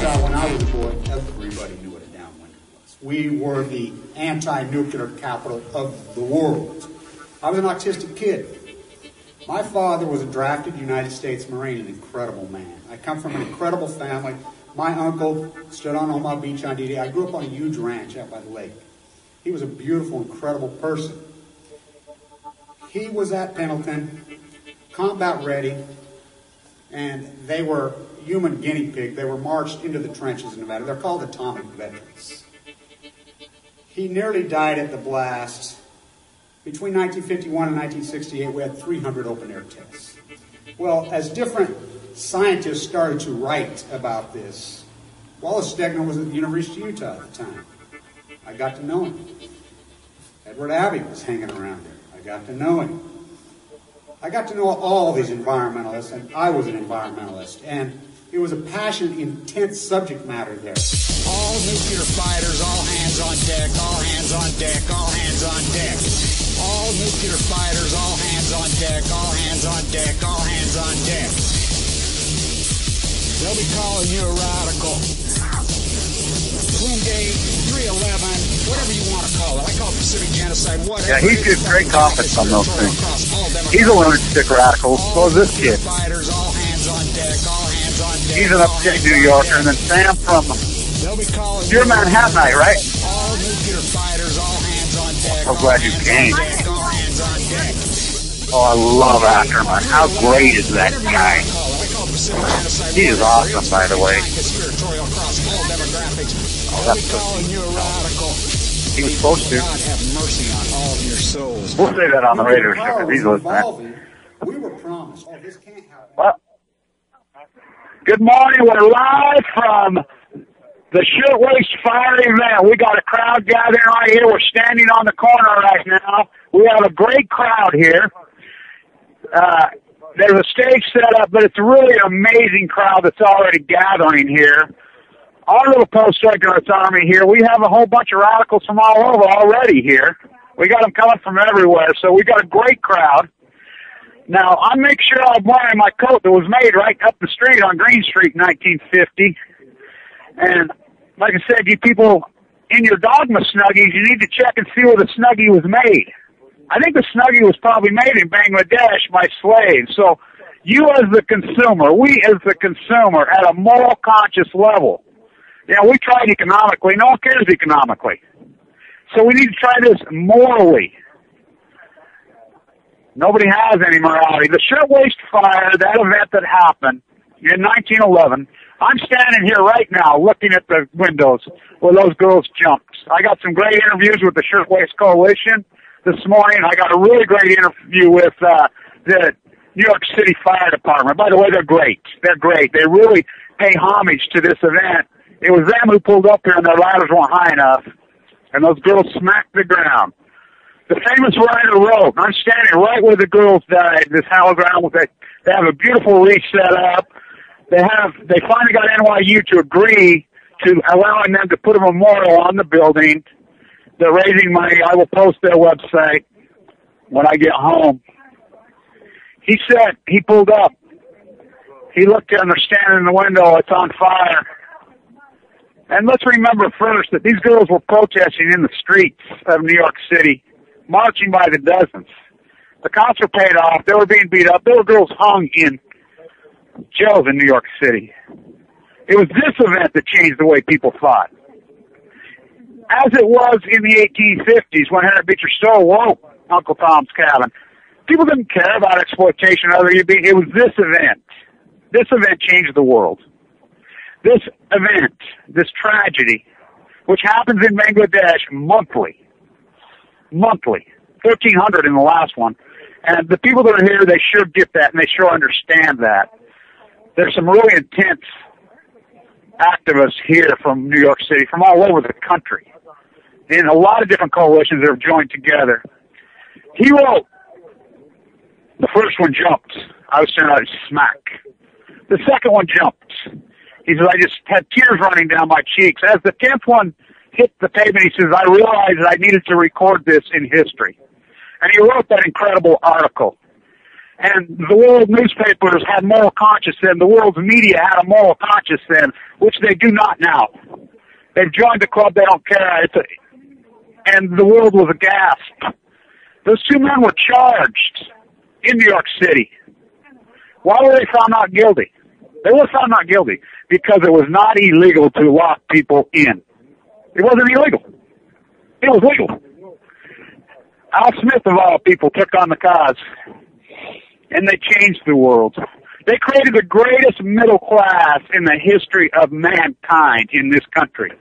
child, when I was a boy, everybody knew what a downwinder was. We were the anti-nuclear capital of the world. I was an autistic kid. My father was a drafted United States Marine, an incredible man. I come from an incredible family. My uncle stood on Omaha Beach on D-Day. I grew up on a huge ranch out by the lake. He was a beautiful, incredible person. He was at Pendleton, combat ready, and they were human guinea pig. They were marched into the trenches in Nevada. They're called atomic veterans. He nearly died at the blast. Between 1951 and 1968, we had 300 open-air tests. Well, as different scientists started to write about this, Wallace Stegner was at the University of Utah at the time. I got to know him. Edward Abbey was hanging around there. I got to know him. I got to know all these environmentalists, and I was an environmentalist, and it was a passionate, intense subject matter there. All nuclear fighters, all hands on deck, all hands on deck, all hands on deck. All nuclear fighters, all hands on deck, all hands on deck, all hands on deck. They'll be calling you a radical. Twingate, 311, whatever you want to call it. I call it Pacific genocide, whatever. Yeah, he gives great confidence on those things. He's a lunatic radical. So is this kid. He's an upstate New Yorker, and then Sam from you're Manhattanite, right? All nuclear fighters, all hands on deck. I'm so glad you came. Oh, I love Ackerman. How great is that guy? He is awesome, by the way. Oh, that's so sweet. He was supposed to. We'll say that on the radio show because he's listening. We were promised. Oh, this can't happen. Well, good morning. We're live from the Shirtwaist Fire event. We got a crowd gathering right here. We're standing on the corner right now. We have a great crowd here. There's a stage set up, but it's really an amazing crowd that's already gathering here. Our little post-Second Army here, we have a whole bunch of radicals from all over already here. We got them coming from everywhere, so we got a great crowd. Now, I make sure I'm wearing my coat that was made right up the street on Green Street in 1950. And like I said, you people in your Dogma Snuggies, you need to check and see where the Snuggie was made. I think the Snuggie was probably made in Bangladesh by slaves. So you as the consumer, we as the consumer at a moral conscious level, we tried economically. No one cares economically. So we need to try this morally. Nobody has any morality. The Shirtwaist Fire, that event that happened in 1911, I'm standing here right now looking at the windows where those girls jumped. I got some great interviews with the Shirtwaist Coalition this morning. I got a really great interview with the New York City Fire Department. By the way, they're great. They're great. They really pay homage to this event. It was them who pulled up here and their ladders weren't high enough, and those girls smacked the ground. The famous Ryder Road. I'm standing right where the girls died, this hallowed ground. They have a beautiful wreath set up. They finally got NYU to agree to allowing them to put a memorial on the building. They're raising money. I will post their website when I get home. He said, he pulled up. He looked and they're standing in the window. It's on fire. And let's remember first that these girls were protesting in the streets of New York City, marching by the dozens. The concert paid off. They were being beat up. There were girls hung in jails in New York City. It was this event that changed the way people thought. As it was in the 1850s when Harriet Beecher Stowe wrote Uncle Tom's Cabin, people didn't care about exploitation. It was this event. This event changed the world. This event, this tragedy, which happens in Bangladesh monthly, 1,300 in the last one, and the people that are here, they sure get that, and they sure understand that. There's some really intense activists here from New York City, from all over the country, in a lot of different coalitions that have joined together. He wrote, the first one jumped. I was saying, smack. The second one jumped. He says, I just had tears running down my cheeks. As the 10th one hit the pavement, he says, I realized I needed to record this in history. And he wrote that incredible article. And the world newspapers had moral conscience then. The world's media had a moral conscience then, which they do not now. They've joined the club. They don't care. And the world was aghast. Those two men were charged in New York City. Why were they found not guilty? They were found not guilty because it was not illegal to lock people in. It wasn't illegal. It was legal. Al Smith, of all people, took on the cause, and they changed the world. They created the greatest middle class in the history of mankind in this country.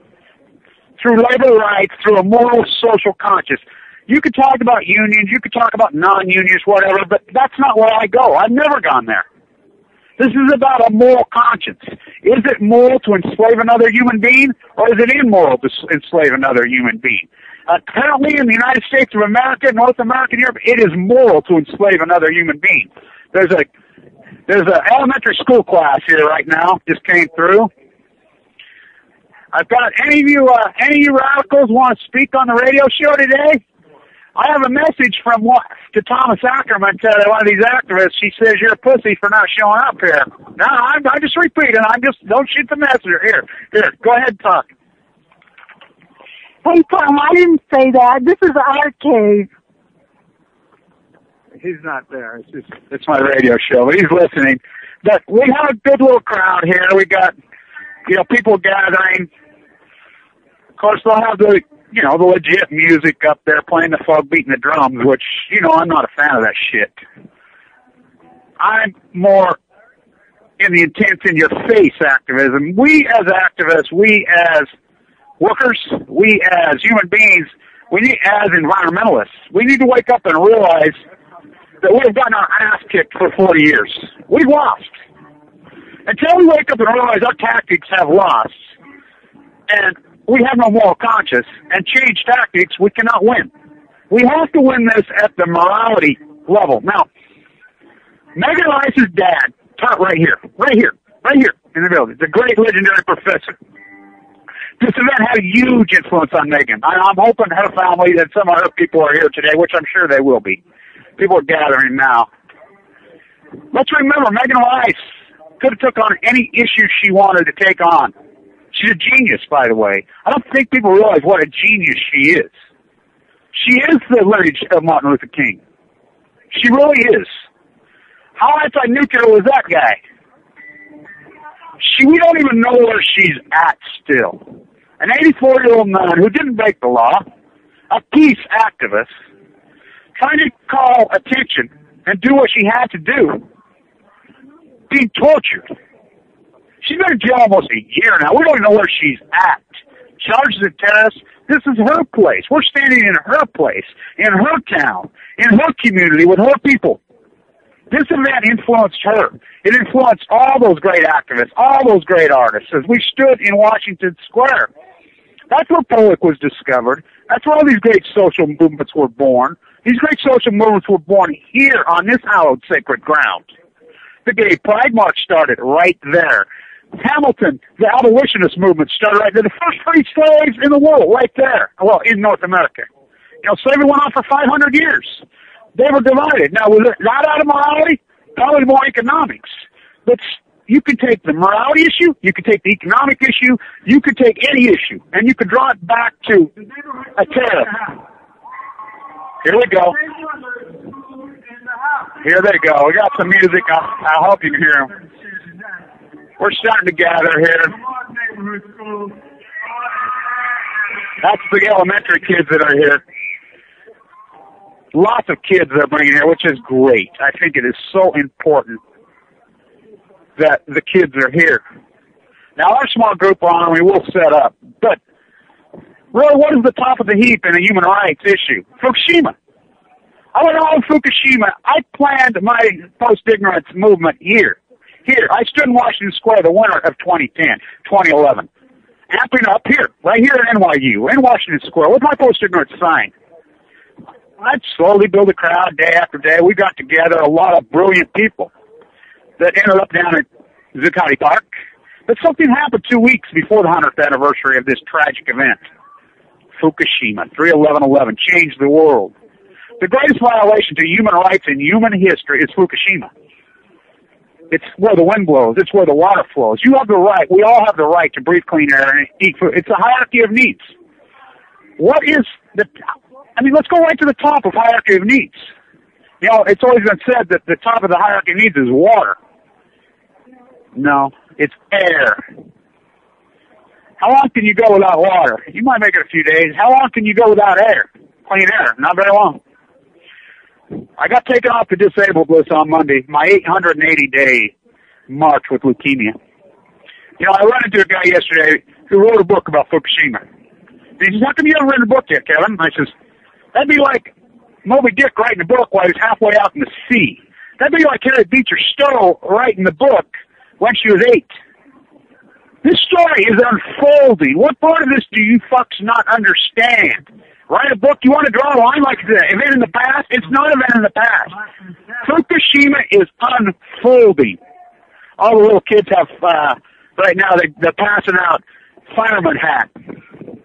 Through labor rights, through a moral social conscience. You could talk about unions, you could talk about non-unions, whatever, but that's not where I go. I've never gone there. This is about a moral conscience. Is it moral to enslave another human being, or is it immoral to enslave another human being? Apparently in the United States of America, North America, and Europe, it is moral to enslave another human being. There's an elementary school class here right now, just came through. I've got any of you radicals want to speak on the radio show today? I have a message to Thomas Ackerman, to one of these activists. She says you're a pussy for not showing up here. No, I'm just repeating. Don't shoot the messenger. Here, go ahead and talk. Hey, Tom, I didn't say that. This is our cave. He's not there. It's my radio show, but he's listening. But we have a good little crowd here. We got, people gathering. Of course, they'll have the legit music up there, playing the folk, beating the drums, which, I'm not a fan of that shit. I'm more in the intense in-your-face activism. We as activists, we as workers, we as human beings, as environmentalists, we need to wake up and realize that we've gotten our ass kicked for 40 years. We've lost. Until we wake up and realize our tactics have lost, and we have no moral conscience, and change tactics, we cannot win. We have to win this at the morality level. Now, Megan Rice's dad taught right here in the building. The great legendary professor. This event had a huge influence on Megan. I'm hoping her family and some of her people are here today, which I'm sure they will be. People are gathering now. Let's remember, Megan Rice could have took on any issue she wanted to take on. She's a genius, by the way. I don't think people realize what a genius she is. She is the lineage of Martin Luther King. She really is. How anti-nuclear was that guy? We don't even know where she's at still. An 84-year-old man who didn't break the law, a peace activist, trying to call attention and do what she had to do, being tortured. She's been in jail almost a year now. We don't even know where she's at. Charges of terrorists. This is her place. We're standing in her place, in her town, in her community, with her people. This event influenced her. It influenced all those great activists, all those great artists, as we stood in Washington Square. That's where Pollock was discovered. That's where all these great social movements were born. These great social movements were born here on this hallowed sacred ground. The Gay Pride March started right there. Hamilton, the abolitionist movement, started right there. The first free slaves in the world, right there. Well, in North America. Slavery went on for 500 years. They were divided. Now, was it not out of morality? Probably more economics. But you could take the morality issue, you could take the economic issue, you could take any issue, and you could draw it back to a tariff. Here we go. Here they go. We got some music. I hope you can hear them. We're starting to gather here. That's the elementary kids that are here. Lots of kids they're bringing here, which is great. I think it is so important that the kids are here. Now, our small group on, we will set up. But really, what is the top of the heap in a human rights issue? Fukushima. I went all in Fukushima. I planned my post-ignorance movement here. I stood in Washington Square the winter of 2011. Amping up here, right here at NYU, in Washington Square, with my post-ignorance sign. I'd slowly build a crowd day after day. We got together a lot of brilliant people that ended up down at Zuccotti Park. But something happened 2 weeks before the 100th anniversary of this tragic event. Fukushima, 3/11/11, changed the world. The greatest violation to human rights in human history is Fukushima. It's where the wind blows. It's where the water flows. You have the right. We all have the right to breathe clean air and eat food. It's a hierarchy of needs. What is the? I mean, let's go right to the top of hierarchy of needs. You know, it's always been said that the top of the hierarchy of needs is water. No, it's air. How long can you go without water? You might make it a few days. How long can you go without air? Clean air? Not very long. I got taken off the disabled list on Monday, my 880-day march with leukemia. You know, I ran into a guy yesterday who wrote a book about Fukushima. He says, how come you haven't written a book yet, Kevin? I says, that'd be like Moby Dick writing a book while he's halfway out in the sea. That'd be like Harriet Beecher Stowe writing the book when she was 8. This story is unfolding. What part of this do you fucks not understand? Write a book, you want to draw a line like the event in the past? It's not an event in the past. Fukushima is unfolding. All the little kids have, right now, they're passing out fireman hats.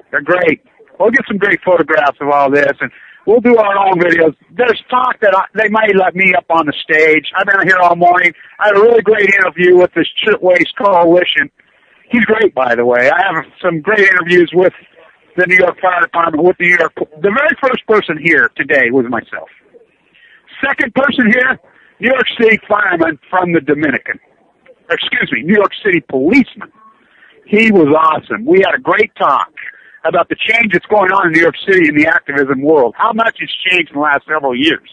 They're great. We'll get some great photographs of all this, and we'll do our own videos. There's talk that they might let me up on the stage. I've been here all morning. I had a really great interview with this Shitwaste Coalition. He's great, by the way. I have some great interviews with the New York Fire Department, with the New York. The very first person here today was myself. Second person here, New York City fireman from the Dominican. New York City policeman. He was awesome. We had a great talk about the change that's going on in New York City in the activism world. How much has changed in the last several years?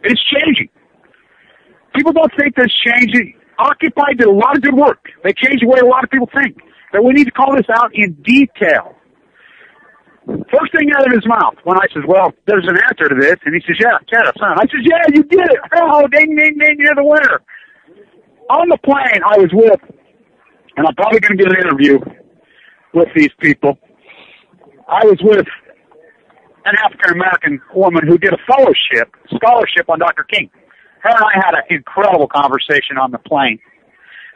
It's changing. People don't think this changing. Occupy did a lot of good work. They changed the way a lot of people think. But we need to call this out in detail. First thing out of his mouth, when I says, well, there's an answer to this, and he says, yeah, son. I says, yeah, you did it. Oh, ding, ding, ding, you're the winner. On the plane I was with, and I'm probably going to get an interview with these people, I was with an African-American woman who did a scholarship on Dr. King. Her and I had an incredible conversation on the plane.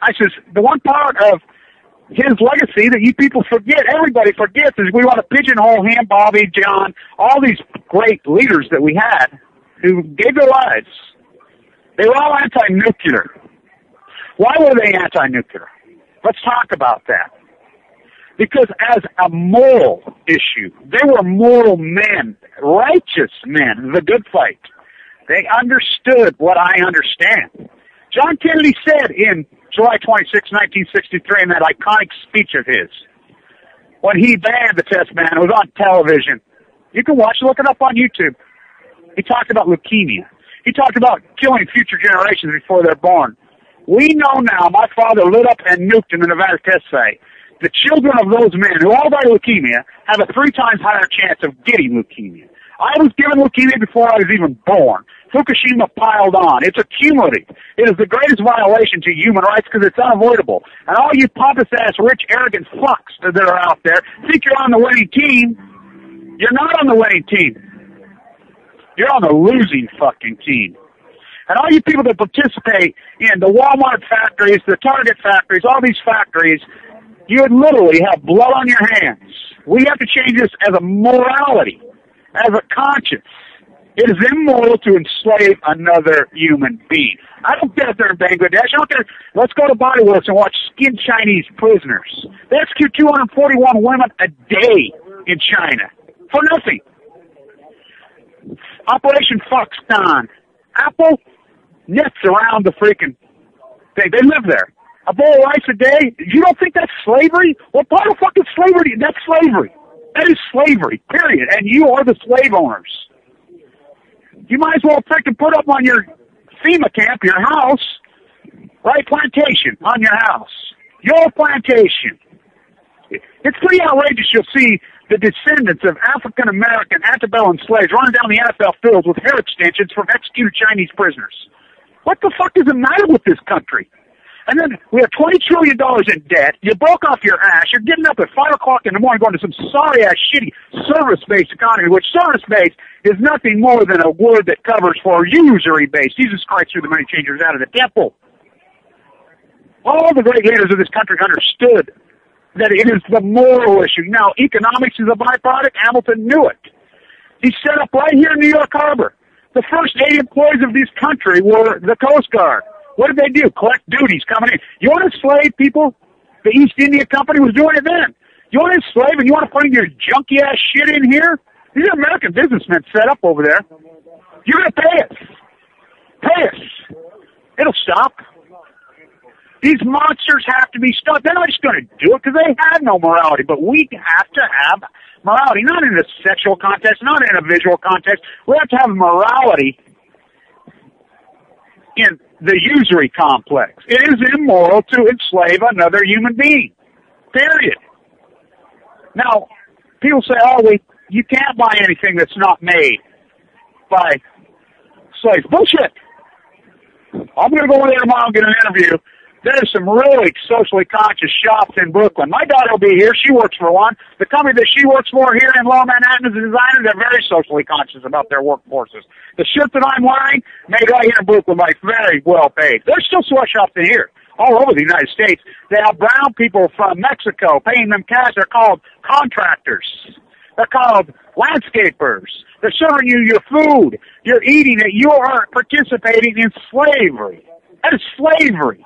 I says, the one part of his legacy that you people forget, everybody forgets, is we want to pigeonhole him, Bobby, John, all these great leaders that we had who gave their lives. They were all anti-nuclear. Why were they anti-nuclear? Let's talk about that. Because as a moral issue, they were moral men, righteous men, the good fight. They understood what I understand. John Kennedy said in July 26, 1963, in that iconic speech of his, when he banned the test ban, it was on television. You can watch it, look it up on YouTube. He talked about leukemia. He talked about killing future generations before they're born. We know now, my father lit up and nuked in the Nevada test site. The children of those men who all die of leukemia have a 3 times higher chance of getting leukemia. I was given leukemia before I was even born. Fukushima piled on. It's accumulative. It is the greatest violation to human rights because it's unavoidable. And all you pompous-ass, rich, arrogant fucks that are out there think you're on the winning team. You're not on the winning team. You're on the losing fucking team. And all you people that participate in the Walmart factories, the Target factories, all these factories, you would literally have blood on your hands. We have to change this as a morality, as a conscience. It is immoral to enslave another human being. I don't care if they're in Bangladesh. I don't care. Let's go to Body Works and watch skinned Chinese prisoners. They execute 241 women a day in China for nothing. Operation Foxconn. Apple nets around the freaking thing. They live there. A bowl of rice a day? You don't think that's slavery? What part of fucking slavery? That's slavery. That is slavery, period. And you are the slave owners. You might as well freaking put up on your FEMA camp, your house, right, plantation on your house. Your plantation. It's pretty outrageous. You'll see the descendants of African-American antebellum slaves running down the NFL fields with hair extensions from executed Chinese prisoners. What the fuck is the matter with this country? And then we have $20 trillion in debt. You broke off your ass. You're getting up at 5 o'clock in the morning going to some sorry-ass, shitty service-based economy, which service-based is nothing more than a word that covers for usury-based. Jesus Christ threw the money changers out of the temple. All the great leaders of this country understood that it is the moral issue. Now, economics is a byproduct. Hamilton knew it. He set up right here in New York Harbor. The first 8 employees of this country were the Coast Guard. What did they do? Collect duties coming in. You want to enslave people? The East India Company was doing it then. You want to enslave and you want to bring your junky-ass shit in here? These are American businessmen set up over there. You're going to pay us. Pay us. It'll stop. These monsters have to be stopped. They're not just going to do it because they have no morality, but we have to have morality, not in a sexual context, not in a visual context. We have to have morality in the usury complex. It is immoral to enslave another human being. Period. Now, people say, you can't buy anything that's not made by slaves. Bullshit. I'm going to go over there tomorrow and get an interview. There's some really socially conscious shops in Brooklyn. My daughter will be here. She works for one. The company that she works for here in Lower Manhattan is a designer. They're very socially conscious about their workforces. The shit that I'm wearing, made right here in Brooklyn, like very well paid. There's still sweatshops in here, all over the United States. They have brown people from Mexico paying them cash. They're called contractors. They're called landscapers. They're serving you your food. You're eating it. You are participating in slavery. That is slavery.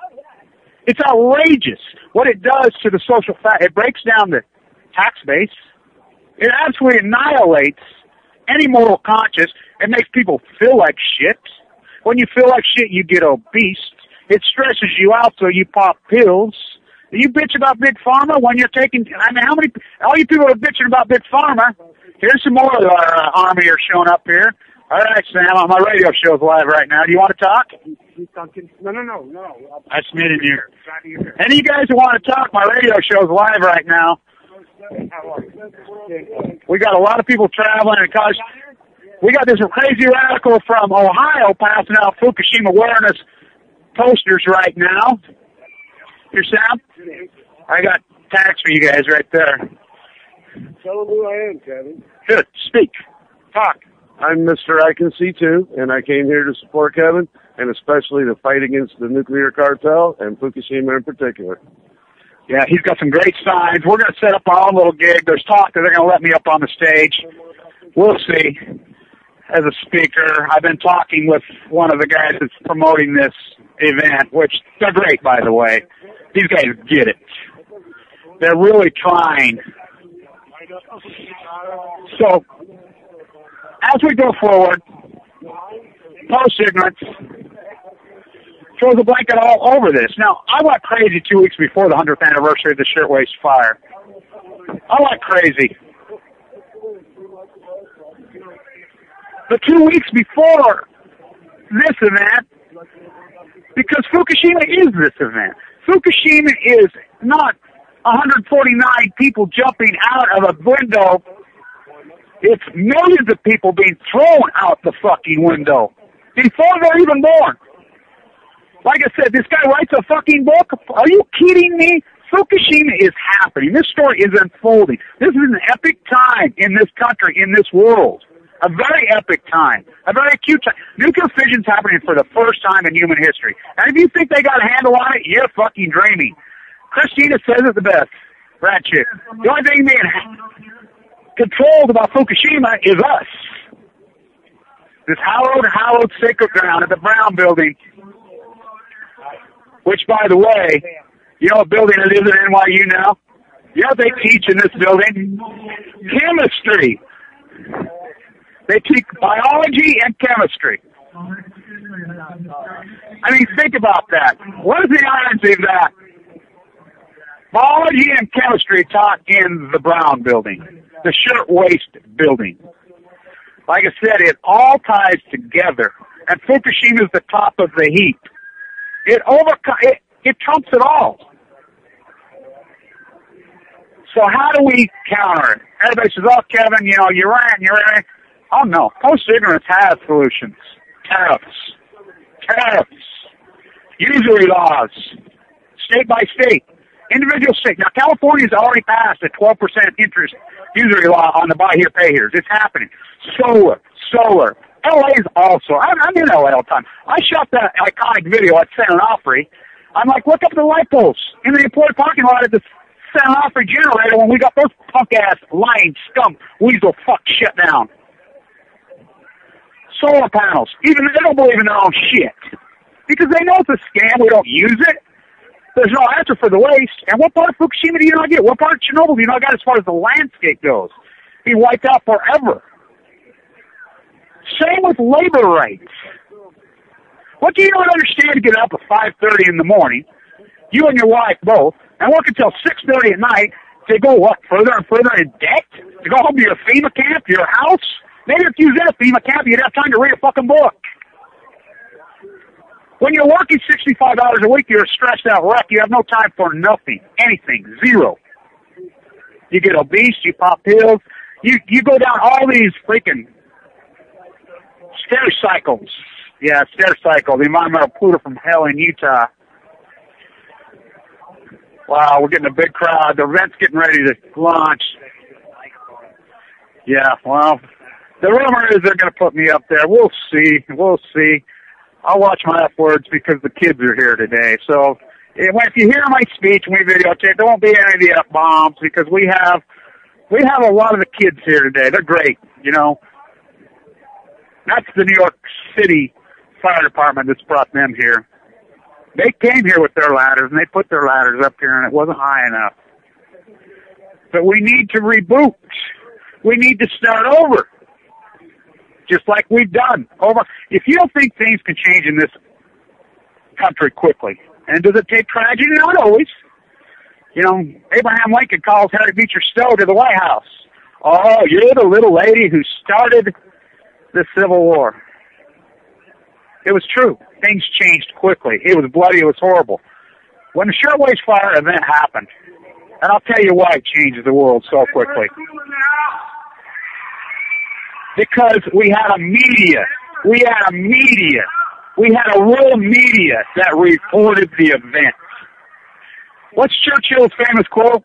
It's outrageous what it does to the social fact. It breaks down the tax base. It absolutely annihilates any moral conscience. It makes people feel like shit. When you feel like shit, you get obese. It stresses you out, so you pop pills. You bitch about Big Pharma when you're taking, all you people are bitching about Big Pharma. Here's some more of our army are showing up here. All right, Sam, my radio show's live right now. Do you want to talk? No. I submitted you. Any of you guys who want to talk, my radio show's live right now. We got a lot of people traveling, and we got this crazy radical from Ohio passing out Fukushima awareness posters right now. Here, Sam? I got tags for you guys right there. Tell them who I am, Kevin. Good. Speak. Talk. I'm Mr. I Can See Too, and I came here to support Kevin, and especially the fight against the nuclear cartel and Fukushima in particular. Yeah, he's got some great signs. We're going to set up our own little gig. There's talk that they're going to let me up on the stage. We'll see. As a speaker, I've been talking with one of the guys that's promoting this event, which they're great, by the way. These guys get it. They're really trying. So, as we go forward, post-ignorance throws a blanket all over this. Now, I went crazy 2 weeks before the 100th anniversary of the Shirtwaist Fire. I went crazy. The 2 weeks before this event, because Fukushima is this event. Fukushima is not 149 people jumping out of a window. It's millions of people being thrown out the fucking window before they're even born. Like I said, this guy writes a fucking book. Are you kidding me? Fukushima is happening. This story is unfolding. This is an epic time in this country, in this world. A very epic time. A very acute time. Nuclear fission's happening for the first time in human history. And if you think they got a handle on it, you're fucking dreaming. Christina says it the best. Rat chick. The only thing being controlled about Fukushima is us. This hallowed sacred ground at the Brown Building, which, by the way, you know what building it is at NYU now? You know what they teach in this building? Chemistry. They teach biology and chemistry. I mean, think about that. What is the irony of that? Biology and chemistry taught in the Brown Building, the Shirtwaist Building. Like I said, it all ties together, and Fukushima is the top of the heap. It trumps it all. So how do we counter it? Everybody says, "Oh, Kevin, you're right." Oh no, post-ignorance has solutions. Tariffs, usury laws, state by state. Individual state. Now, California's already passed a 12% interest usury law on the buy here, pay here. It's happening. Solar. LA's also. I'm in LA all the time. I shot that iconic video at San Onofre. I'm like, look up the light posts in the employee parking lot at the San Onofre generator when we got those punk-ass, lying, scum, weasel fuck shut down. Solar panels. Even they don't believe in their own shit. Because they know it's a scam. We don't use it. There's no answer for the waste. And what part of Fukushima do you not get? What part of Chernobyl do you not get as far as the landscape goes? Be wiped out forever. Same with labor rights. What do you not understand to get up at 5:30 in the morning, you and your wife both, and work until 6:30 at night to go, what, further and further in debt? To go home to your FEMA camp, your house? Maybe if you was in a FEMA camp, you'd have time to read a fucking book. When you're working 65 hours a week, you're a stressed out wreck. You have no time for nothing, anything, zero. You get obese, you pop pills, you go down all these freaking stair cycles. Yeah, stair cycle, the environmental polluter from hell in Utah. Wow, we're getting a big crowd. The event's getting ready to launch. Yeah, well, the rumor is they're going to put me up there. We'll see. We'll see. I'll watch my F words because the kids are here today. So if you hear my speech and we videotape, there won't be any of the F-bombs because we have a lot of the kids here today. They're great, you know. That's the New York City Fire Department that's brought them here. They came here with their ladders, and they put their ladders up here, and it wasn't high enough. But we need to reboot. We need to start over, just like we've done. If you don't think things can change in this country quickly, and does it take tragedy? Not always. You know, Abraham Lincoln calls Harry Beecher Stowe to the White House. Oh, you're the little lady who started the Civil War. It was true. Things changed quickly. It was bloody. It was horrible. When the shirtwaist fire event happened, and I'll tell you why it changes the world so quickly. Because we had a media. We had a real media that reported the event. What's Churchill's famous quote?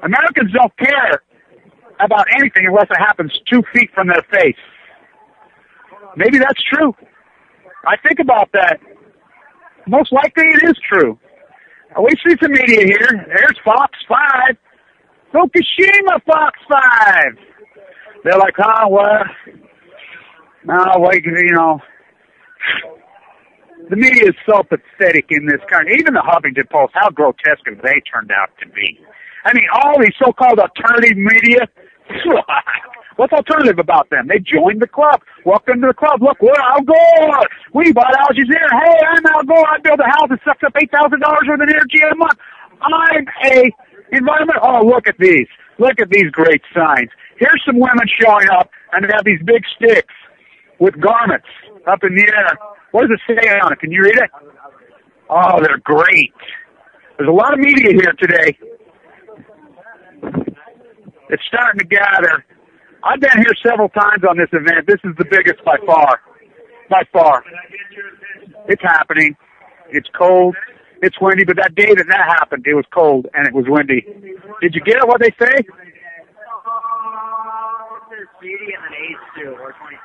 Americans don't care about anything unless it happens 2 feet from their face. Maybe that's true. I think about that. Most likely it is true. We see some media here. There's Fox 5. Fukushima Fox 5. They're like, oh, well, no, wait, you know. The media is so pathetic in this country. Even the Huffington Post, how grotesque have they turned out to be? I mean, all these so-called alternative media, what's alternative about them? They joined the club. Welcome to the club. Look, we're Al Gore. We bought Alga's here. Hey, I'm Al Gore. I build a house that sucks up $8,000 worth of energy a month. I'm a environment. Oh, look at these. Look at these great signs. Here's some women showing up, and they have these big sticks with garments up in the air. What does it say on it? Can you read it? Oh, they're great. There's a lot of media here today. It's starting to gather. I've been here several times on this event. This is the biggest by far. By far. It's happening. It's cold. It's windy, but that day that happened, it was cold and it was windy. Did you get it, what they say?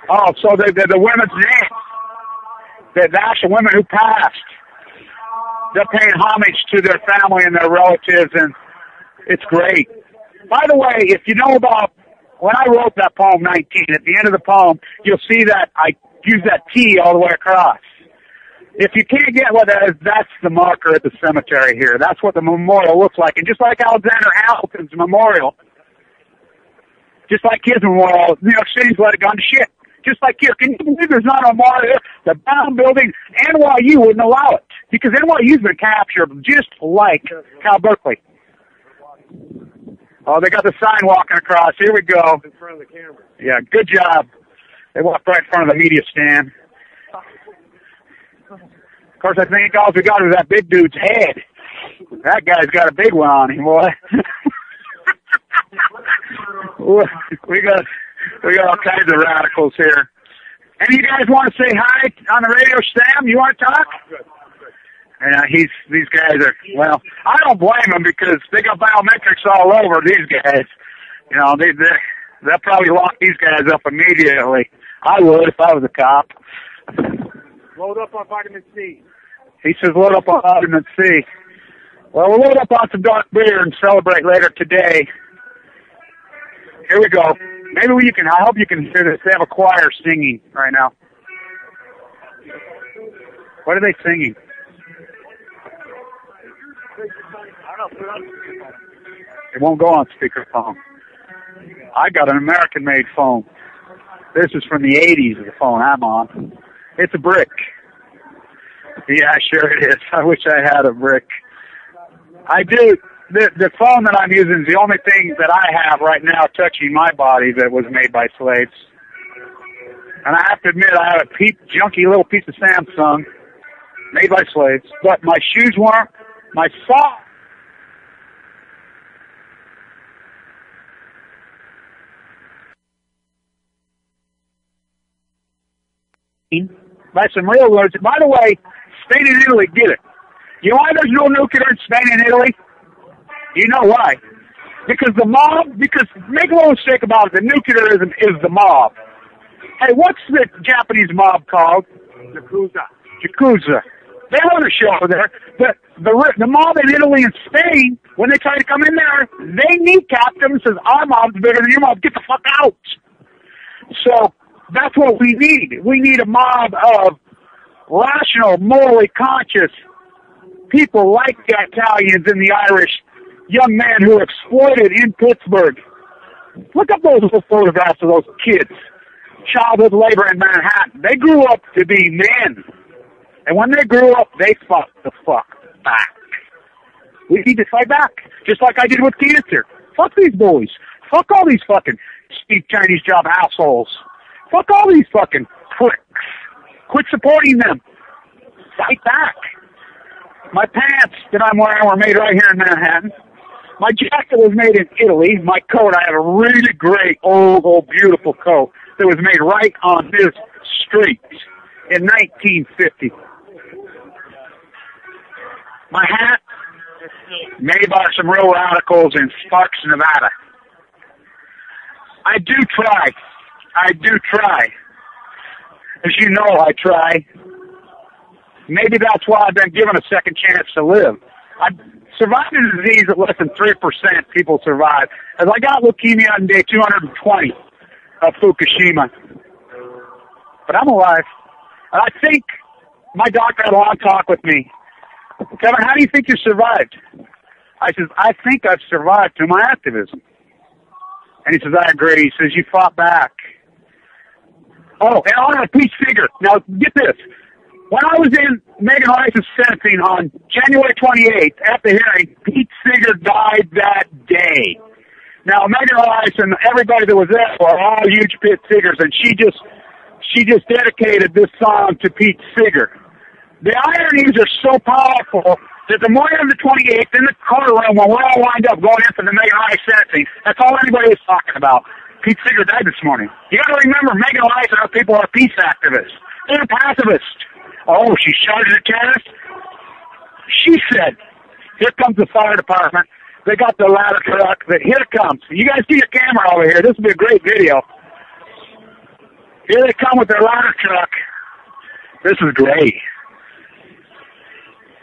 Oh, so the women's name. The actual women who passed. They're paying homage to their family and their relatives, and it's great. By the way, if you know about, when I wrote that poem 19, at the end of the poem, you'll see that I use that T all the way across. If you can't get what that is, that's the marker at the cemetery here. That's what the memorial looks like. And just like Alexander Hamilton's memorial, just like his memorial, New York City's let it go to shit. Just like here. Can you believe there's not a memorial? The Brown Building, NYU wouldn't allow it. Because NYU's been captured just like Cal Berkeley. Oh, they got the sign walking across. Here we go. In front of the camera. Yeah, good job. They walked right in front of the media stand. Of course, I think all we got is that big dude's head. That guy's got a big one on him, boy. we got all kinds of radicals here. Any of you guys want to say hi on the radio, Sam? You want to talk? Yeah, these guys are, well, I don't blame them because they got biometrics all over these guys. You know, they'll probably lock these guys up immediately. I would if I was a cop. Load up on vitamin C. He says load up on vitamin C. Well, we'll load up on some dark beer and celebrate later today. Here we go. Maybe you can. I hope you can hear this. They have a choir singing right now. What are they singing? It won't go on speakerphone. I got an American-made phone. This is from the 80s, the phone I'm on. It's a brick. Yeah, sure it is. I wish I had a brick. I do. The phone that I'm using is the only thing that I have right now touching my body that was made by slaves. And I have to admit, I have a junky little piece of Samsung made by slaves. But my shoes weren't. My socks. By some real words. By the way, Spain and Italy get it. You know why there's no nuclear in Spain and Italy? You know why? Because the mob, make no mistake about it, the nuclearism is the mob. Hey, what's the Japanese mob called? Yakuza. They run a show there. The mob in Italy and Spain, when they try to come in there, they kneecap them and says, our mob's bigger than your mob. Get the fuck out. So that's what we need. We need a mob of rational, morally conscious people like the Italians and the Irish young men who are exploited in Pittsburgh. Look up those little photographs of those kids. Childhood labor in Manhattan. They grew up to be men. And when they grew up, they fought the fuck back. We need to fight back. Just like I did with cancer. Fuck these bullies. Fuck all these fucking cheap Chinese job assholes. Fuck all these fucking pricks. Quit supporting them. Fight back. My pants that I'm wearing were made right here in Manhattan. My jacket was made in Italy. My coat, I have a really great, old, beautiful coat that was made right on this street in 1950. My hat, made by some real radicals in Sparks, Nevada. I do try. As you know, I try. Maybe that's why I've been given a second chance to live. I survived a disease that less than 3% people survive. As I got leukemia on day 220 of Fukushima. But I'm alive. And I think my doctor had a long talk with me. Kevin, how do you think you survived? I says, I think I've survived through my activism. And he says, I agree. He says, you fought back. Oh, and on a Pete Seeger. Now, get this. When I was in Megan Rice's sentencing on January 28th, at the hearing, Pete Seeger died that day. Now, Megan Rice and everybody that was there were all huge Pete Seegers, and she just dedicated this song to Pete Seeger. The ironies are so powerful that the morning of the 28th, in the courtroom, when we're all lined up going in for the Megan Rice sentencing, that's all anybody is talking about. Pete Seeger died this morning. You got to remember, Megan Rice and other people are peace activists. They're pacifists. Oh, she shot at a terrorist? She said, here comes the fire department. They got the ladder truck. Here it comes. You guys see your camera over here. This will be a great video. Here they come with their ladder truck. This is great.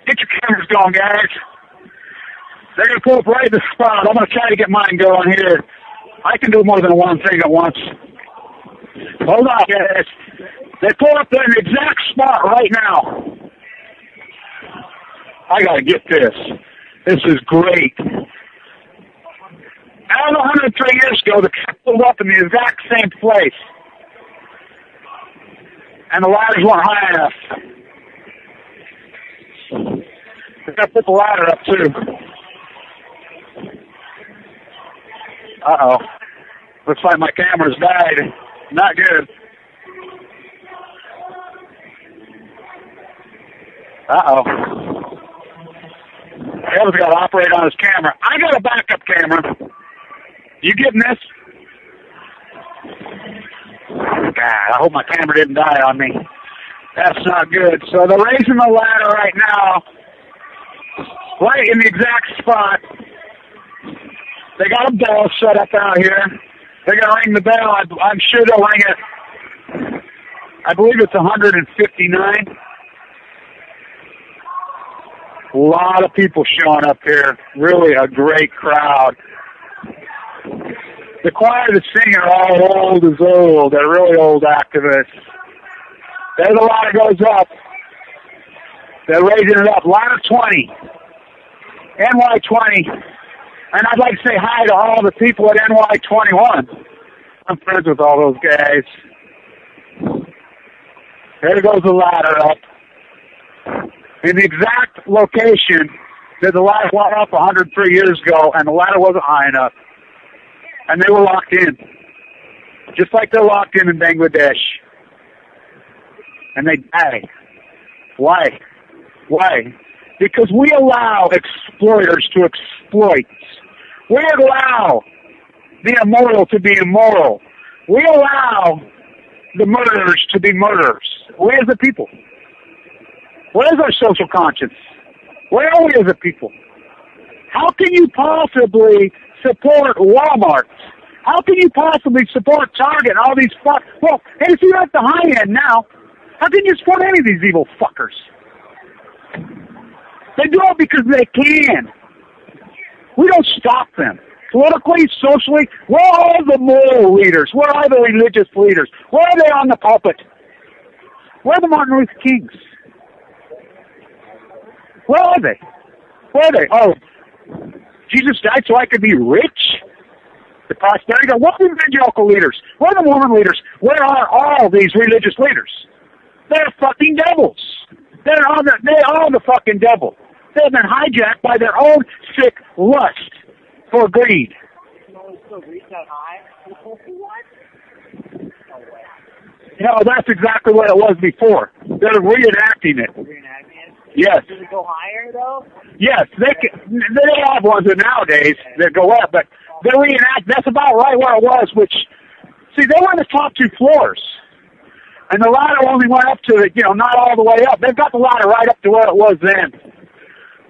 Get your cameras going, guys. They're going to pull up right at the spot. I'm going to try to get mine going here. I can do more than one thing at once. Hold on, guys. They pull up there in the exact spot right now. I got to get this. This is great. I don't know, 103 years ago, the truck pulled up in the exact same place. And the ladders weren't high enough. They got to put the ladder up, too. Uh-oh. Looks like my camera's died. Not good. Uh-oh. Kevin's got to operate on his camera. I got a backup camera. You getting this? God, I hope my camera didn't die on me. That's not good. So they're raising the ladder right now, right in the exact spot. They got a bell set up out here. They're going to ring the bell. I'm sure they'll ring it. I believe it's 159. A lot of people showing up here. Really a great crowd. The choir that's singing are all old as old. They're really old activists. There's a ladder goes up. They're raising it up. Ladder 20. NY20. And I'd like to say hi to all the people at NY21. I'm friends with all those guys. There goes the ladder up. In the exact location that the ladder went up 103 years ago, and the ladder wasn't high enough. And they were locked in. Just like they're locked in Bangladesh. And they die. Why? Why? Because we allow exploiters to exploit. We allow the immoral to be immoral. We allow the murderers to be murderers. We as a people. Where is our social conscience? Where are we as a people? How can you possibly support Walmart? How can you possibly support Target and all these Well, hey, see, you're at the high end now. How can you support any of these evil fuckers? They do it because they can. We don't stop them. Politically, socially, where are the moral leaders? Where are the religious leaders? Where are they on the pulpit? Where are the Martin Luther Kings? Where are they? Where are they? Oh, Jesus died so I could be rich? The prosperity. What are the evangelical leaders? Where are the Mormon leaders? Where are all these religious leaders? They're fucking devils. They are the fucking devil. They've been hijacked by their own sick lust for greed. No, that's exactly what it was before. They're reenacting it. Yes. Does it go higher though? Yes, they have ones that nowadays that go up, but they reenact. That's about right where it was. Which, see, they were in the top 2 floors, and the ladder only went up to not all the way up. They've got the ladder right up to where it was then.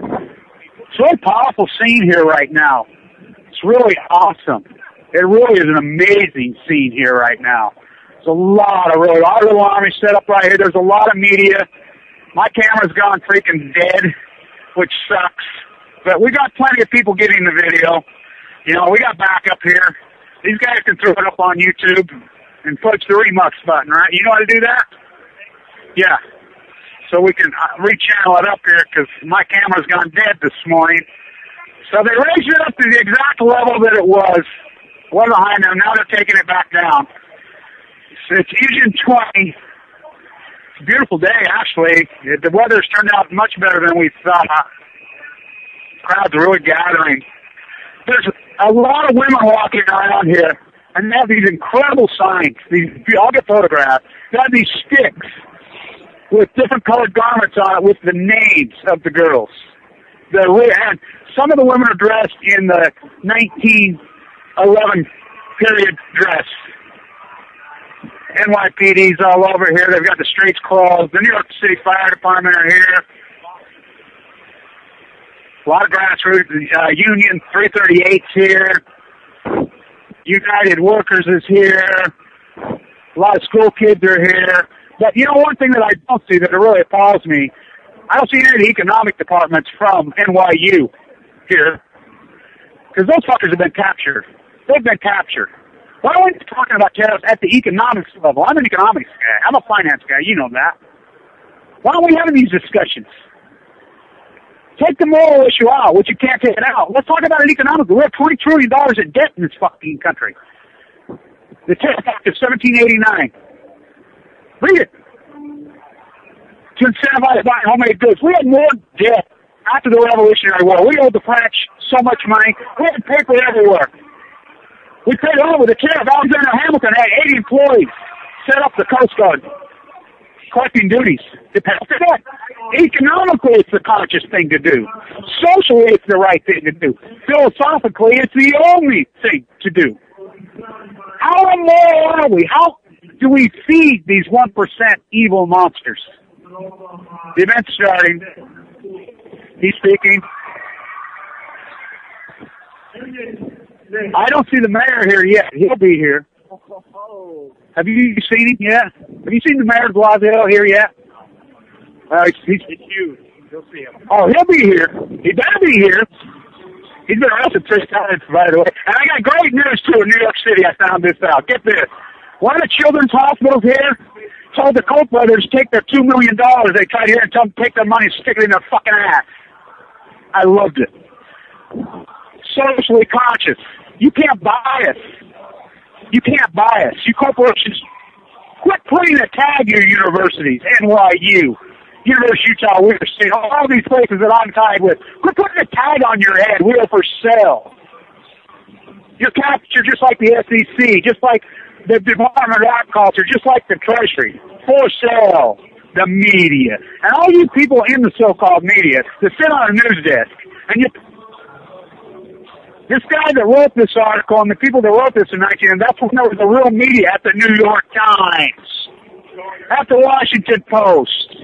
It's a really powerful scene here right now. It's really awesome. It really is an amazing scene here right now. There's a lot of our little army set up right here. There's a lot of media. My camera's gone freaking dead, which sucks. But we got plenty of people getting the video. We got backup here. These guys can throw it up on YouTube and push the remux button, right? You know how to do that? Yeah. So we can rechannel it up here because my camera's gone dead this morning. So they raised it up to the exact level that it was. Wasn't high enough. Now they're taking it back down. So it's Fusion 20. It's a beautiful day, actually. The weather's turned out much better than we thought. Crowds are really gathering. There's a lot of women walking around here, and they have these incredible signs. I'll get photographed. They have these sticks with different colored garments on it with the names of the girls. And some of the women are dressed in the 1911 period dress. NYPD's all over here. They've got the streets closed. The New York City Fire Department are here. A lot of grassroots. Union 338's here. United Workers is here. A lot of school kids are here. But one thing that I don't see that really appalls me, I don't see any of the economic departments from NYU here. Because those fuckers have been captured. They've been captured. Why are we talking about tariffs at the economics level? I'm an economics guy. I'm a finance guy. You know that. Why aren't we having these discussions? Take the moral issue out, which you can't take it out. Let's talk about it economically. We have $20 trillion in debt in this fucking country. The Tariff Act of 1789. Read it. To incentivize buying homemade goods. We had more debt after the Revolutionary War. We owed the French so much money. We had paper everywhere. We paid over the tariff. Alexander Hamilton had 80 employees set up the Coast Guard, collecting duties to pay off the debt. Economically, it's the conscious thing to do. Socially, it's the right thing to do. Philosophically, it's the only thing to do. How immoral are we? How do we feed these 1% evil monsters? The event's starting. He's speaking. I don't see the mayor here yet. He'll be here. Have you seen him yet? Have you seen the mayor of Blasio here yet? He's huge. You'll see him. Oh, he'll be here. He better be here. He's been arrested 6 times, by the way. And I got great news, too, in New York City. I found this out. Get this. One of the children's hospitals here told the Koch brothers to take their $2 million. They tried here and tell them to take their money and stick it in their fucking ass. I loved it. Socially conscious. You can't buy us. You can't buy us. You corporations, quit putting a tag in your universities. NYU, University of Utah, Weir State, all these places that I'm tied with. Quit putting a tag on your head. We are for sale. You're captured just like the SEC, just like the Department of Agriculture, just like the Treasury. For sale. The media. And all you people in the so-called media that sit on a news desk, and you... This guy that wrote this article and the people that wrote this in 19, that's when there was the real media at the New York Times, at the Washington Post,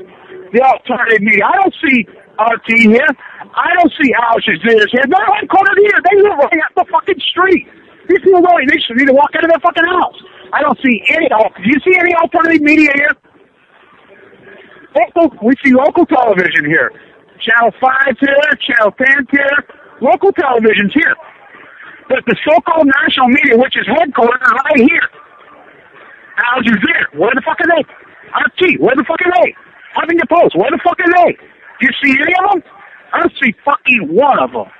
the alternative media. I don't see RT here. I don't see Al Jazeera here. They're headquartered here. They live right up the fucking street. These people don't. They should need to walk out of their fucking house. I don't see any. Do you see any alternative media here? We see local television here. Channel 5's here. Channel 10's here. Local television's here. But the so-called national media, which is headquartered right here. Al Jazeera, where the fuck are they? RT, where the fuck are they? Huffington Post, where the fuck are they? Do you see any of them? I don't see fucking one of them.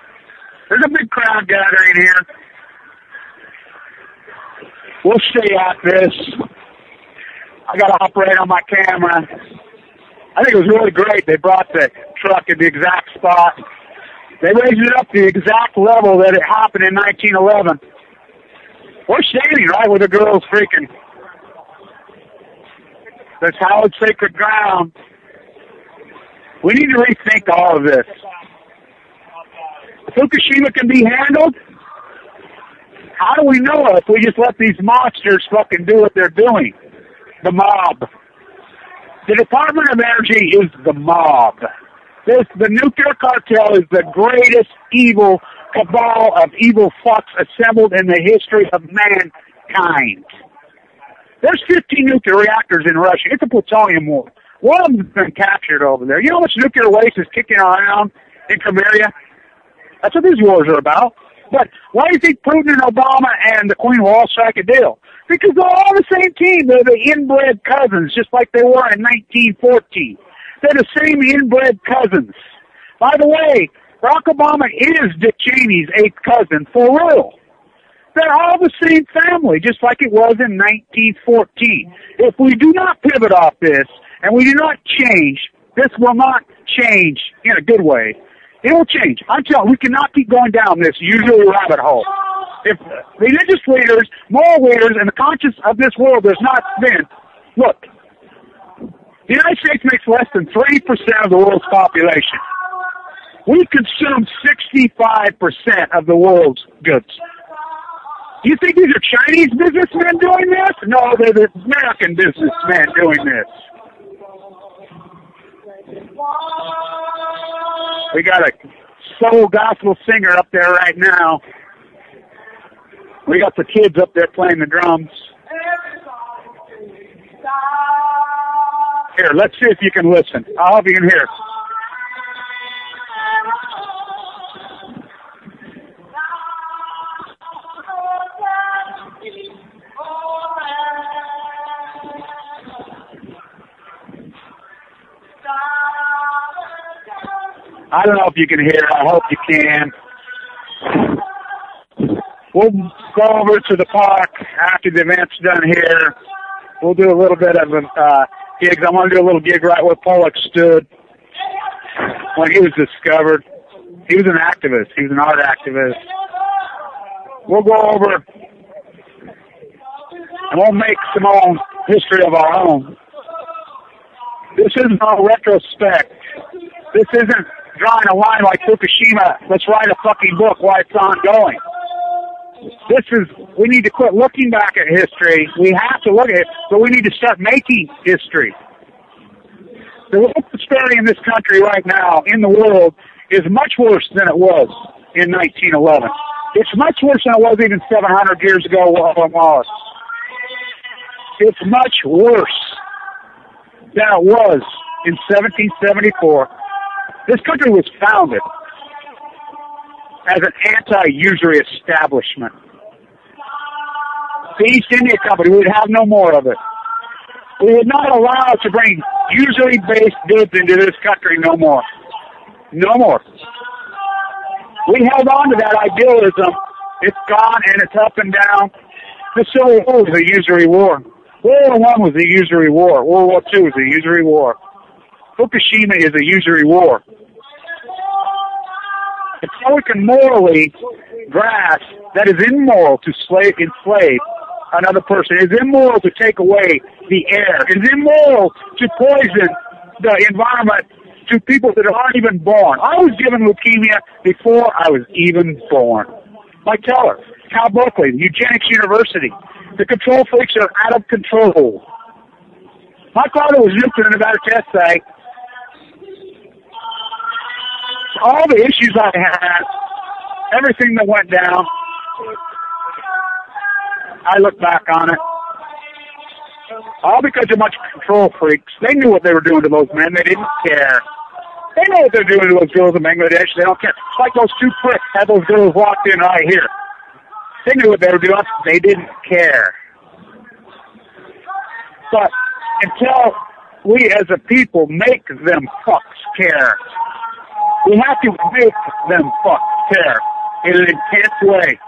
There's a big crowd gathering here. We'll stay at this. I got to operate on my camera. I think it was really great. They brought the truck at the exact spot. They raised it up to the exact level that it happened in 1911. We're standing right where the girl's freaking. That's hallowed sacred ground. We need to rethink all of this. Fukushima can be handled. How do we know if we just let these monsters fucking do what they're doing? The mob. The Department of Energy is the mob. The nuclear cartel is the greatest evil cabal of evil fucks assembled in the history of mankind. There's 15 nuclear reactors in Russia. It's a plutonium war. One of them's been captured over there. You know how much nuclear waste is kicking around in Crimea? That's what these wars are about. But why do you think Putin and Obama and the Queen will all strike a deal? Because they're all the same team. They're the inbred cousins, just like they were in 1914. They're the same inbred cousins. By the way, Barack Obama is Dick Cheney's eighth cousin, for real. They're all the same family, just like it was in 1914. If we do not pivot off this, and we do not change, this will not change in a good way. It will change. I'm telling you, we cannot keep going down this usual rabbit hole. If religious leaders, moral leaders, and the conscience of this world does not spin, look, the United States makes less than 3% of the world's population. We consume 65% of the world's goods. Do you think these are Chinese businessmen doing this? No, they're the American businessmen doing this. We got a soul gospel singer up there right now. We got the kids up there playing the drums. Here, let's see if you can listen. I hope you can hear. I don't know if you can hear. I hope you can. We'll go over to the park after the event's done here. We'll do a little bit of gigs. I want to do a little gig right where Pollock stood when he was discovered. He was an activist. He was an art activist. We'll go over and we'll make some own history of our own. This isn't a retrospect. This isn't drawing a line like Fukushima. Let's write a fucking book while it's ongoing. This is, we need to quit looking back at history. We have to look at it, but we need to start making history. The world prosperity in this country right now, in the world, is much worse than it was in 1911. It's much worse than it was even 700 years ago while it was. It's much worse than it was in 1774. This country was founded as an anti-usury establishment. The East India Company would have no more of it. We would not allow to bring usury-based goods into this country no more. No more. We held on to that idealism. It's gone and it's up and down. The Civil War was a usury war. World War I was a usury war. World War II was a usury war. Fukushima is a usury war. It's how we can morally grasp that is immoral to enslave another person. It is immoral to take away the air. It is immoral to poison the environment to people that aren't even born. I was given leukemia before I was even born. Like Teller, Cal Berkeley, Eugenics University. The control freaks are out of control. My father was nuked in a Nevada test site. All the issues I had, everything that went down, I look back on it. All because of a bunch of control freaks. They knew what they were doing to those men. They didn't care. They know what they're doing to those girls in Bangladesh. They don't care. It's like those two pricks had those girls walked in right here. They knew what they were doing. They didn't care. But until we as a people make them fucks care, we have to make them fucks care in an intense way.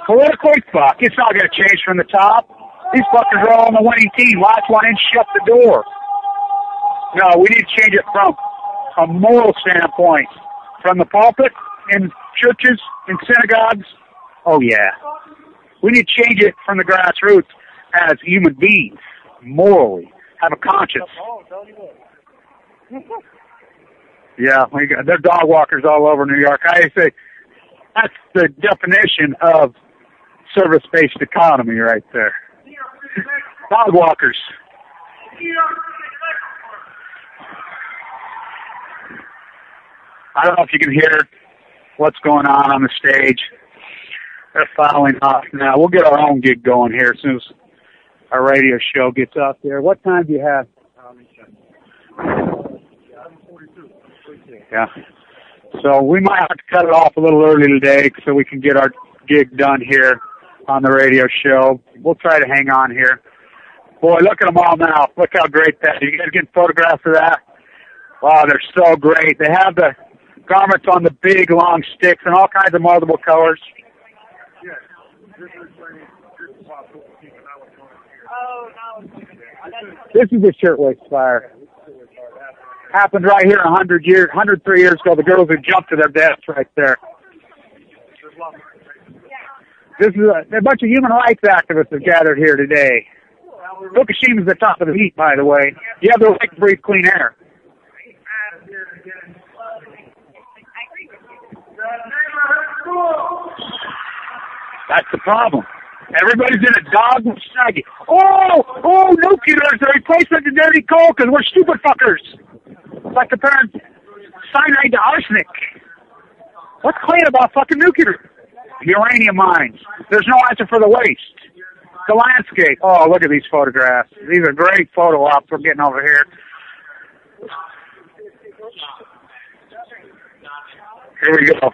Politically, fuck. It's not going to change from the top. These fuckers are all on the winning team. Last one in, shut the door. No, we need to change it from a moral standpoint. From the pulpit, in churches, in synagogues. Oh, yeah. We need to change it from the grassroots as human beings, morally, have a conscience. Yeah, there are dog walkers all over New York. I say that's the definition of service-based economy right there. Dog walkers. I don't know if you can hear what's going on the stage. They're filing off now. We'll get our own gig going here as soon as our radio show gets up there. What time do you have? Yeah. So we might have to cut it off a little early today so we can get our gig done here on the radio show. We'll try to hang on here. Boy, look at them all now. Look how great that is. You guys getting photographs of that? Wow, they're so great. They have the garments on the big, long sticks in all kinds of multiple colors. This is a shirtwaist fire. Happened right here 103 years ago. The girls who jumped to their deaths right there. This is a bunch of human rights activists have gathered here today. Fukushima is the top of the heap, by the way. You have the right to breathe clean air. That's the problem. Everybody's in a dog and snuggie. Oh, nuclear is the replacement to dirty coal because we're stupid fuckers. It's like comparing cyanide to arsenic. What's clean about fucking nuclear? Uranium mines. There's no answer for the waste. The landscape. Oh, look at these photographs. These are great photo ops we're getting over here. Here we go.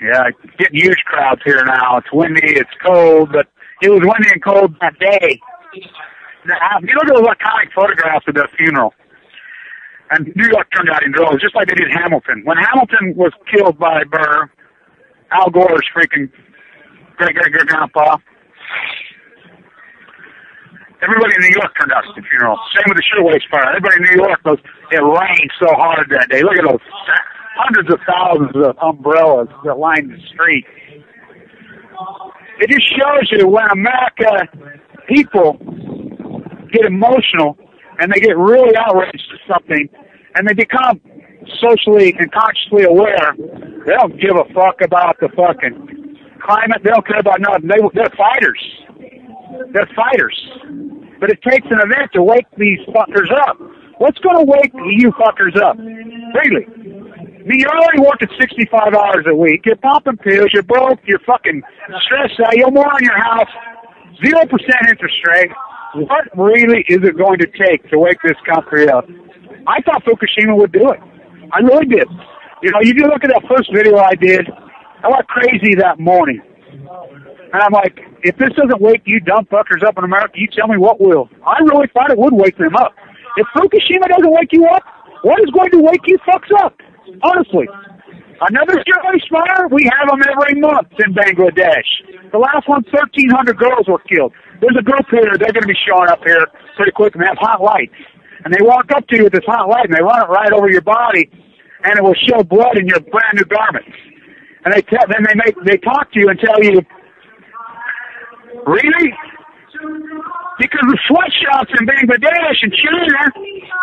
Yeah, getting huge crowds here now. It's windy, it's cold, but it was windy and cold that day. You look at those iconic photographs of their funeral. And New York turned out in droves, just like they did Hamilton. When Hamilton was killed by Burr, Al Gore's freaking great-great-great-grandpa, everybody in New York turned out at the funeral. Same with the shirtwaist fire. Everybody in New York goes, it rained so hard that day. Look at those hundreds of thousands of umbrellas that lined the street. It just shows you when America people get emotional and they get really outraged at something and they become socially and consciously aware. They don't give a fuck about the fucking climate. They don't care about nothing. They're fighters. They're fighters. But it takes an event to wake these fuckers up. What's going to wake you fuckers up? Really? I mean, you're already working 65 hours a week. You're popping pills. You're broke. You're fucking stressed out. You owe more on your house. 0% interest rate. What really is it going to take to wake this country up? I thought Fukushima would do it. I really did. You know, you look at that first video I did, I went crazy that morning. And I'm like, if this doesn't wake you dumb fuckers up in America, you tell me what will. I really thought it would wake them up. If Fukushima doesn't wake you up, what is going to wake you fucks up? Honestly. Another Jewish fire, we have them every month in Bangladesh. The last one, 1,300 girls were killed. There's a group here, they're going to be showing up here pretty quick, and they have hot lights. And they walk up to you with this hot light, and they run it right over your body, and it will show blood in your brand new garments. And they talk to you and tell you, really? Because the sweatshops in Bangladesh and China,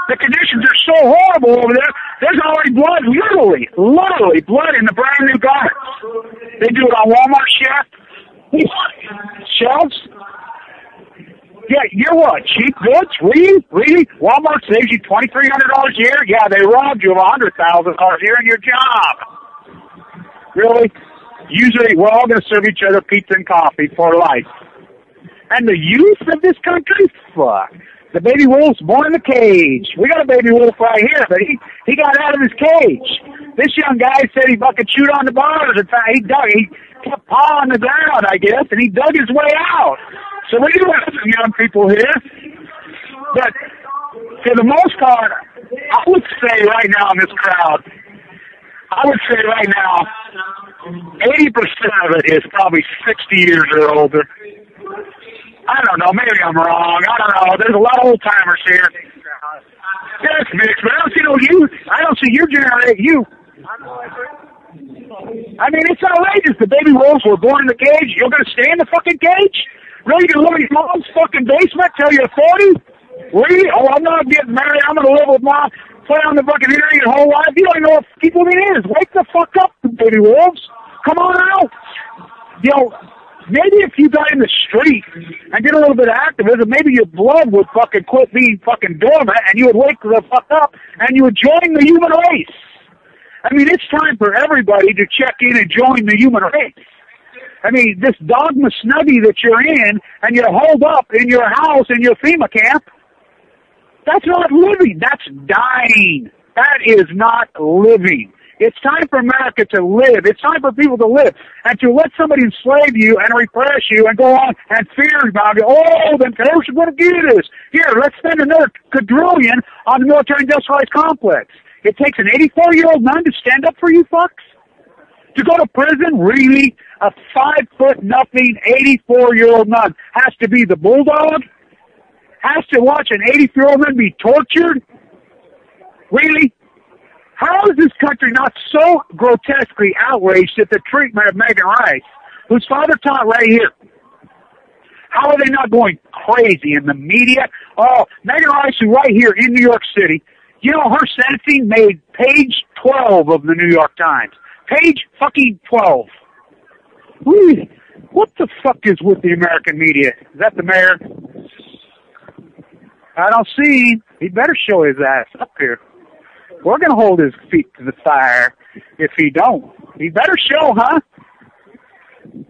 the conditions are so horrible over there, there's already blood, literally blood in the brand new garments. They do it on Walmart shelves. Yeah, you're what, cheap goods? Really? Walmart saves you $2,300 a year? Yeah, they robbed you of $100,000 a year in your job. Really? Usually, we're all going to serve each other pizza and coffee for life. And the youth of this country, fuck. The baby wolf's born in the cage. We got a baby wolf right here, but he got out of his cage. This young guy said he fucking chewed on the bars. In fact, he kept pawing the ground, I guess, and he dug his way out. So we do have some young people here. But for the most part, I would say right now in this crowd, 80% of it is probably 60 years or older. I don't know. Maybe I'm wrong. I don't know. There's a lot of old timers here. Yeah, it's mixed, but I don't see no youth. I don't see your generation. I mean, it's outrageous. The baby wolves were born in the cage. You're going to stay in the fucking cage? Really? You're going to live in your mom's fucking basement till you're 40? Really? Oh, I'm not getting married. I'm going to live with mom. Play on the fucking internet your whole life. You don't even know what people it is. Wake the fuck up, baby wolves. Come on out. You know, maybe if you got in the street and did a little bit of activism, maybe your blood would fucking quit being fucking dormant and you would wake the fuck up and you would join the human race. I mean, it's time for everybody to check in and join the human race. I mean, this dogma snuggie that you're in and you're holed up in your house in your FEMA camp, that's not living. That's dying. That is not living. It's time for America to live. It's time for people to live. And to let somebody enslave you and repress you and go on and fear about it. Oh, the terrorists are going to get us. Here, let's spend another quadrillion on the military-industrialized complex. It takes an 84-year-old nun to stand up for you fucks? To go to prison? Really? A 5'0" 84-year-old nun has to be the bulldog? Has to watch an 84-year-old man be tortured? Really? How is this country not so grotesquely outraged at the treatment of Megan Rice, whose father taught right here? How are they not going crazy in the media? Oh, Megan Rice, who right here in New York City, you know, her sentencing made page 12 of the New York Times. Page fucking 12. What the fuck is with the American media? Is that the mayor? I don't see him. He better show his ass up here. We're going to hold his feet to the fire if he don't. He better show, huh?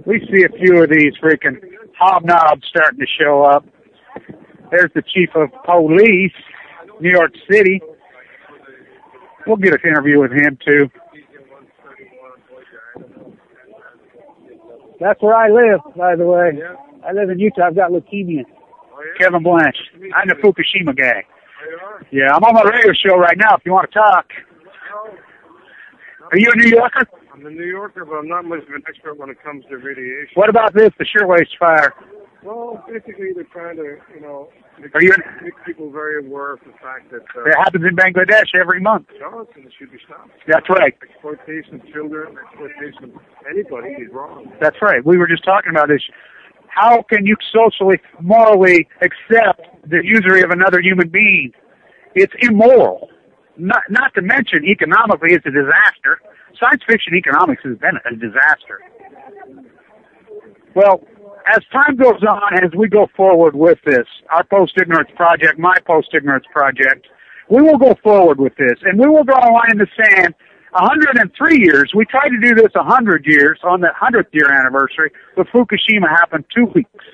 We see a few of these freaking hobnobs starting to show up. There's the chief of police, New York City. We'll get an interview with him, too. That's where I live, by the way. I live in Utah. I've got leukemia. Kevin Blanch. I'm the Fukushima guy. Yeah, I'm on my radio show right now if you want to talk. Are you a New Yorker? I'm a New Yorker, but I'm not much of an expert when it comes to radiation. What about this, the shirtwaist fire? Well, basically they're trying to, make people very aware of the fact that... it happens in Bangladesh every month. No, it should be stopped. That's right. Exploitation of children, exploitation of anybody is wrong. That's right. We were just talking about this. How can you socially, morally accept the usury of another human being? It's immoral. Not to mention, economically, it's a disaster. Science fiction economics has been a disaster. Well, as time goes on, as we go forward with this, our post-ignorance project, my post-ignorance project, we will go forward with this, and we will draw a line in the sand. 103 years. We tried to do this 100 years on the 100th year anniversary, but Fukushima happened 2 weeks.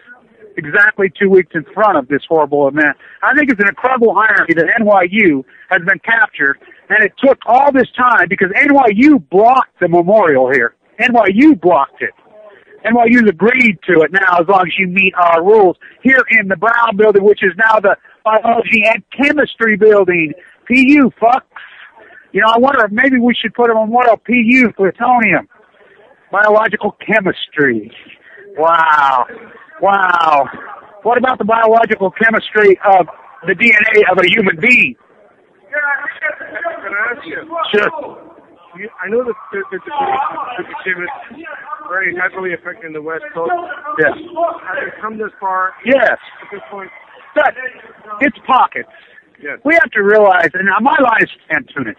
Exactly 2 weeks in front of this horrible event. I think it's an incredible irony that NYU has been captured And it took all this time because NYU blocked the memorial here. NYU blocked it. NYU's agreed to it now as long as you meet our rules. Here in the Brown building, which is now the Biology and Chemistry building. PU, fucks. You know, I wonder if maybe we should put a memorial PU, plutonium. Biological chemistry. Wow. Wow. What about the biological chemistry of the DNA of a human being? Can I ask you? Sure. I know that Fukushima is very heavily affecting the West Coast. Yes. Have you come this far? Yes. At this point? But it's pockets. Yes. We have to realize, and now my line is and tuna.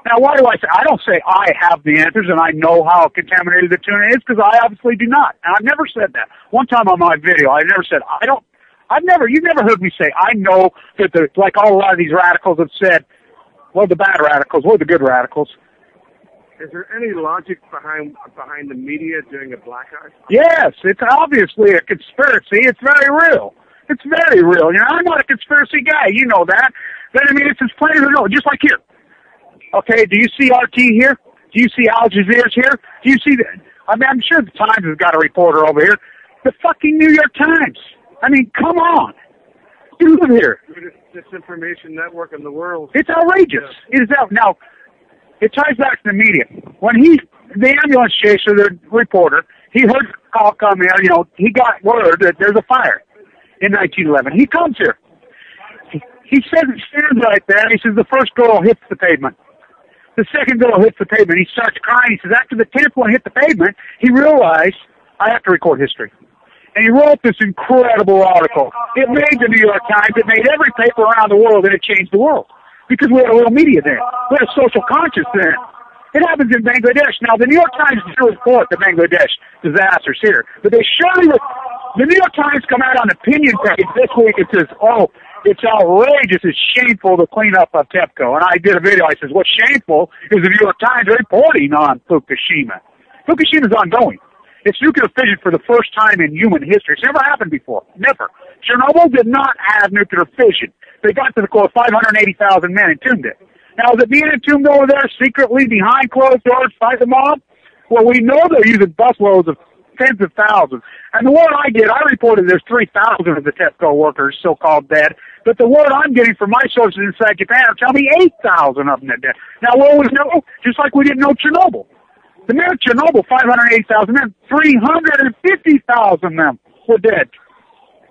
Now, why do I say? I don't say I have the answers and I know how contaminated the tuna is because I obviously do not. And I've never said that. One time on my video, I never said I don't. You've never heard me say I know that like a lot of these radicals have said. Well, the bad radicals, well, the good radicals. Is there any logic behind the media doing a black eye? Yes, it's obviously a conspiracy. It's very real. It's very real. You know, I'm not a conspiracy guy. You know that. But I mean, it's as plain as I know. Just like here. Okay, do you see RT here? Do you see Al Jazeera's here? Do you see the? I mean, I'm sure the Times has got a reporter over here. The fucking New York Times. I mean, come on. You live here. Disinformation network in the world. It's outrageous. Yeah. It is out now. It ties back to the media. When the ambulance chaser, the reporter, he heard the call come in. You know, he got word that there's a fire in 1911. He comes here. He says it stands right there. He says the first girl hits the pavement. The second girl hits the pavement. He starts crying. He says after the 10th one hit the pavement, he realized I have to record history. And he wrote this incredible article. It made the New York Times. It made every paper around the world, and it changed the world. Because we had a little media there. We had a social conscience there. It happens in Bangladesh. Now, the New York Times didn't report the Bangladesh disasters here. But they surely would. The New York Times come out on opinion page this week and says, oh, it's outrageous, it's shameful the cleanup of TEPCO. And I did a video. I says, what's shameful is the New York Times reporting on Fukushima. Fukushima is ongoing. It's nuclear fission for the first time in human history. It's never happened before. Never. Chernobyl did not have nuclear fission. They got to the core 580,000 men entombed it. Now, is it being entombed over there secretly behind closed doors by the mob? Well, we know they're using busloads of tens of thousands. And the word I get, I reported there's 3,000 of the TEPCO workers so-called dead. But the word I'm getting from my sources inside Japan are telling me 8,000 of them are dead. Now, what we know, just like we didn't know Chernobyl. The men of Chernobyl, 580,000 men, 350,000 of them were dead.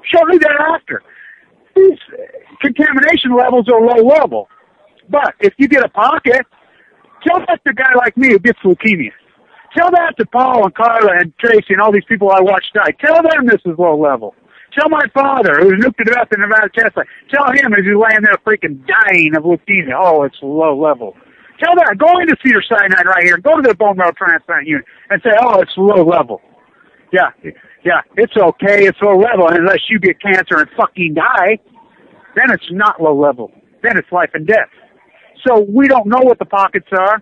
Shortly thereafter. These contamination levels are low level. But if you get a pocket, tell that to a guy like me who gets leukemia. Tell that to Paul and Carla and Tracy and all these people I watched die. Tell them this is low level. Tell my father, who's nuked to death in Nevada test site. Tell him as he's laying there freaking dying of leukemia. Oh, it's low level. Tell that. Go into Cedars-Sinai right here. Go to the bone marrow transplant unit and say, oh, it's low level. Yeah, it's okay. It's low level. And unless you get cancer and fucking die, then it's not low level. Then it's life and death. So we don't know what the pockets are.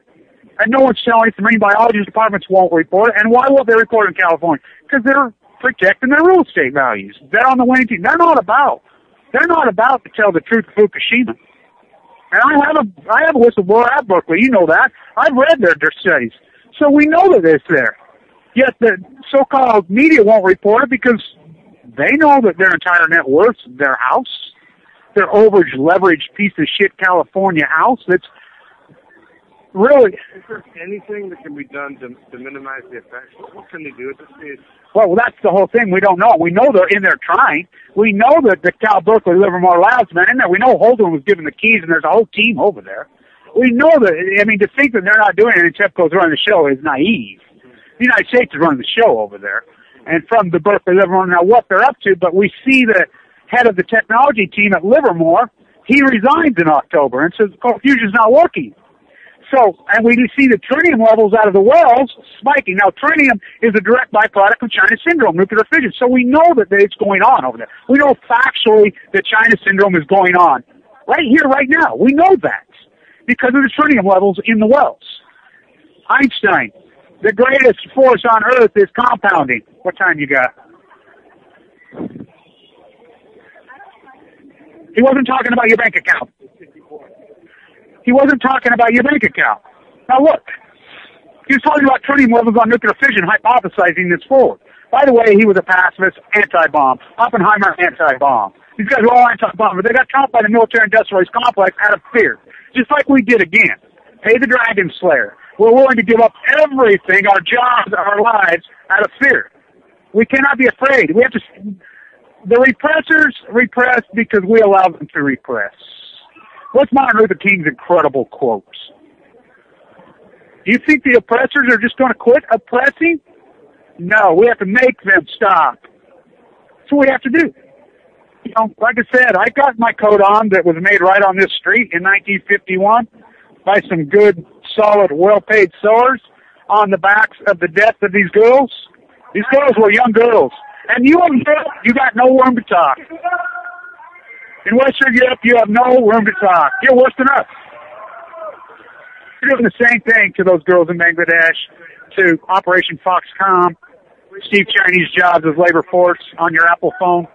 And no one's telling us. The marine biology departments won't report it. And why won't they report it in California? Because they're protecting their real estate values. They're on the winning team. They're not about to tell the truth of Fukushima. And I have a whistleblower at Berkeley. You know that. I've read their studies. So we know that it's there. Yet the so-called media won't report it because they know that their entire net worth, their house, their overage leveraged piece of shit California house that's really... Is there anything that can be done to minimize the effects? What can they do at this stage? Well, that's the whole thing. We don't know. We know they're in there trying. We know that the Cal Berkeley Livermore Labs men in there. We know Holden was given the keys, and there's a whole team over there. We know that. I mean, to think that they're not doing it and TEPCO's running the show is naive. The United States is running the show over there, and from the Berkeley Livermore. Now, what they're up to, but we see the head of the technology team at Livermore. He resigns in October and says cold fusion's not working. So, and we see the tritium levels out of the wells spiking. Now, tritium is a direct byproduct of China syndrome, nuclear fission. So we know that it's going on over there. We know factually that China syndrome is going on right here, right now. We know that because of the tritium levels in the wells. Einstein, the greatest force on Earth is compounding. What time you got? He wasn't talking about your bank account. He wasn't talking about your bank account. Now look, he was talking about tritium levels on nuclear fission, hypothesizing this forward. By the way, he was a pacifist, anti-bomb. Oppenheimer, anti-bomb. These guys are all anti-bomb, but they got caught by the military-industrial complex out of fear. Just like we did again. Pay the Dragon Slayer. We're willing to give up everything, our jobs, our lives, out of fear. We cannot be afraid. We have to. The repressors repress because we allow them to repress. What's Martin Luther King's incredible quotes? Do you think the oppressors are just going to quit oppressing? No, we have to make them stop. That's what we have to do. You know, like I said, I got my coat on that was made right on this street in 1951 by some good, solid, well-paid sewers on the backs of the deaths of these girls. These girls were young girls. And you in Europe, you got no room to talk. In Western Europe, you have no room to talk. You're worse than us. You're doing the same thing to those girls in Bangladesh, to Operation Foxcom, Steve Chinese jobs as labor force on your Apple phone.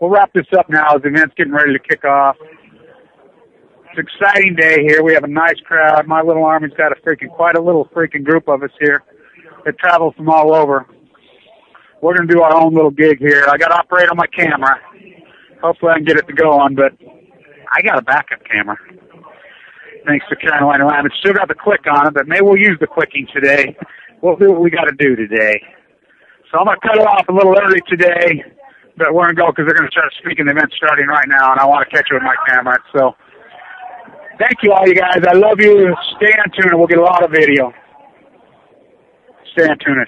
We'll wrap this up now as the event's getting ready to kick off. It's an exciting day here. We have a nice crowd. My little army's got quite a little freaking group of us here that travel from all over. We're going to do our own little gig here. I got to operate on my camera. Hopefully I can get it to go on, but I got a backup camera. Thanks to Carolina Lamb. It's still got the click on it, but maybe we'll use the clicking today. We'll do what we got to do today. So I'm going to cut it off a little early today, but we're going to go because they're going to start speaking. The event's starting right now, and I want to catch it with my camera. So thank you all, you guys. I love you. Stay on tune, and we'll get a lot of video. Stay on tune.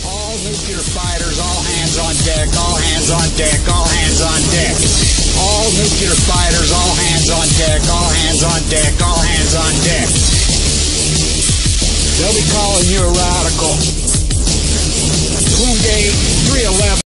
All nuclear fighters, all hands on deck, all hands on deck, all hands on deck. All nuclear fighters, all hands on deck, all hands on deck, all hands on deck. They'll be calling you a radical. Twin Gate 311.